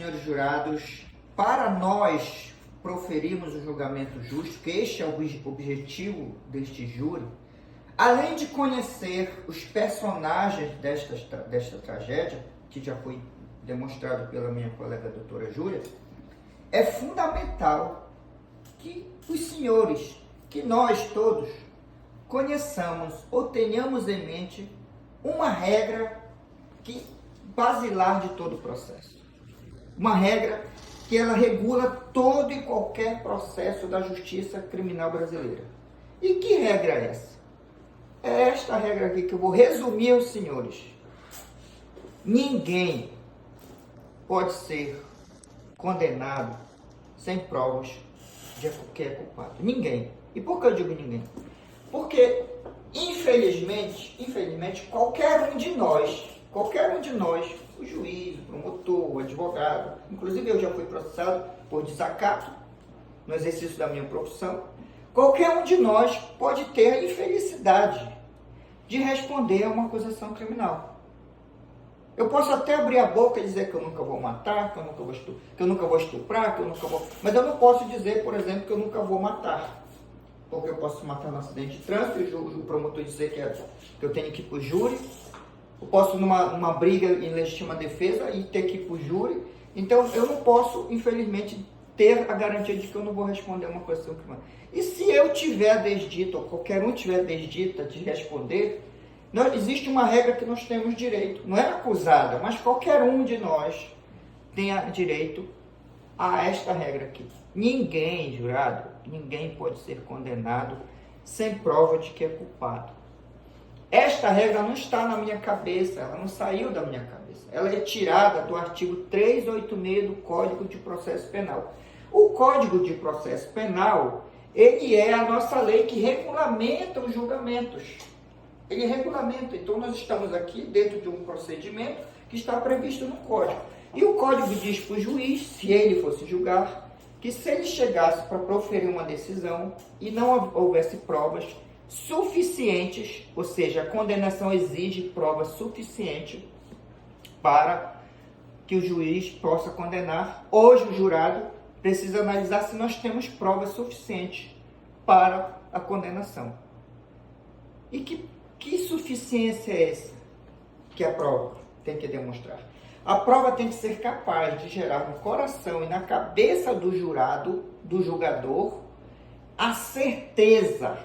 senhores jurados, para nós proferirmos o julgamento justo, que este é o objetivo deste júri, além de conhecer os personagens desta tragédia, que já foi demonstrado pela minha colega doutora Júlia, é fundamental que os senhores, que nós todos, conheçamos ou tenhamos em mente uma regra basilar de todo o processo. Uma regra que ela regula todo e qualquer processo da justiça criminal brasileira. E que regra é essa? É esta regra aqui que eu vou resumir aos senhores. Ninguém pode ser condenado sem provas de que é culpado. Ninguém. E por que eu digo ninguém? Porque, infelizmente, qualquer um de nós, o juiz, o promotor, o advogado, inclusive eu já fui processado por desacato no exercício da minha profissão, qualquer um de nós pode ter a infelicidade de responder a uma acusação criminal. Eu posso até abrir a boca e dizer que eu nunca vou matar, que eu nunca vou estuprar, mas eu não posso dizer, por exemplo, que eu nunca vou matar. Porque eu posso matar no acidente de trânsito e o promotor dizer que eu tenho que ir para o júri. Eu posso numa briga em legítima defesa e ter que ir para o júri. Então, eu não posso, infelizmente, ter a garantia de que eu não vou responder uma acusação criminal. E se eu tiver desdito, ou qualquer um tiver desdita de responder, existe uma regra que nós temos direito. Não é acusada, mas qualquer um de nós tem direito a esta regra aqui. Ninguém, jurado, ninguém pode ser condenado sem prova de que é culpado. Esta regra não está na minha cabeça, ela não saiu da minha cabeça. Ela é tirada do artigo 386 do Código de Processo Penal. O Código de Processo Penal, ele é a nossa lei que regulamenta os julgamentos. Ele regulamenta. Então, nós estamos aqui dentro de um procedimento que está previsto no Código. E o Código diz para o juiz, se ele fosse julgar, que se ele chegasse para proferir uma decisão e não houvesse provas suficientes, ou seja, a condenação exige prova suficiente para que o juiz possa condenar, hoje o jurado precisa analisar se nós temos provas suficientes para a condenação. E que suficiência é essa que a prova tem que demonstrar? A prova tem que ser capaz de gerar no coração e na cabeça do jurado, do julgador, a certeza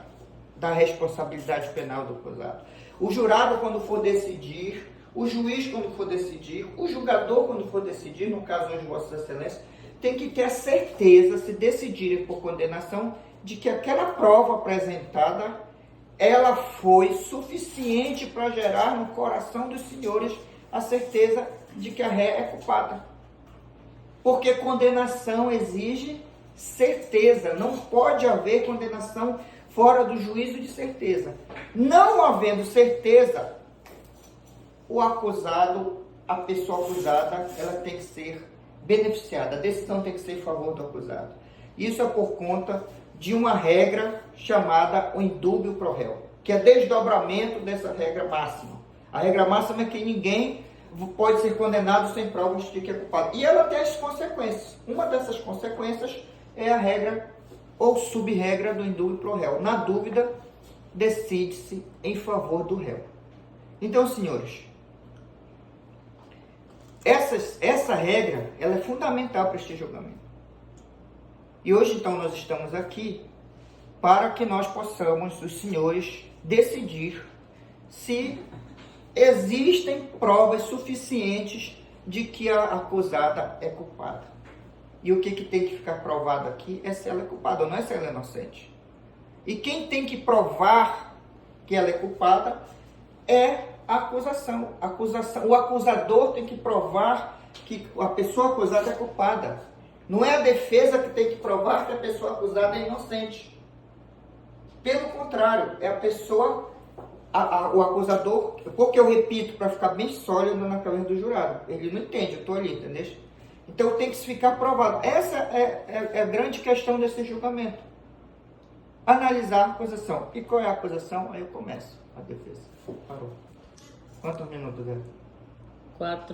da responsabilidade penal do acusado. O jurado, quando for decidir, o juiz, quando for decidir, o julgador, quando for decidir, no caso hoje, Vossa Excelência, tem que ter a certeza, se decidirem por condenação, de que aquela prova apresentada, ela foi suficiente para gerar no coração dos senhores a certeza de que a ré é culpada. Porque condenação exige certeza. Não pode haver condenação fora do juízo de certeza. Não havendo certeza, o acusado, a pessoa acusada, ela tem que ser beneficiada. A decisão tem que ser em favor do acusado. Isso é por conta de uma regra chamada o indúbio pro réu, que é desdobramento dessa regra máxima. A regra máxima é que ninguém pode ser condenado sem provas de que é culpado. E ela tem as consequências. Uma dessas consequências é a regra ou sub-regra do indúbio pro réu. Na dúvida, decide-se em favor do réu. Então, senhores, essa regra ela é fundamental para este julgamento. E hoje, então, nós estamos aqui para que nós possamos, os senhores, decidir se existem provas suficientes de que a acusada é culpada. E o que tem que ficar provado aqui é se ela é culpada, não é se ela é inocente. E quem tem que provar que ela é culpada é a acusação. O acusador tem que provar que a pessoa acusada é culpada. Não é a defesa que tem que provar que a pessoa acusada é inocente. Pelo contrário, é a pessoa, o acusador, porque eu repito para ficar bem sólido na cabeça do jurado. Ele não entende, eu estou ali, entendeu? Então tem que ficar provado. Essa é a grande questão desse julgamento. Analisar a acusação. E qual é a acusação? Aí eu começo a defesa. Parou. Quantos minutos, Zé? 4.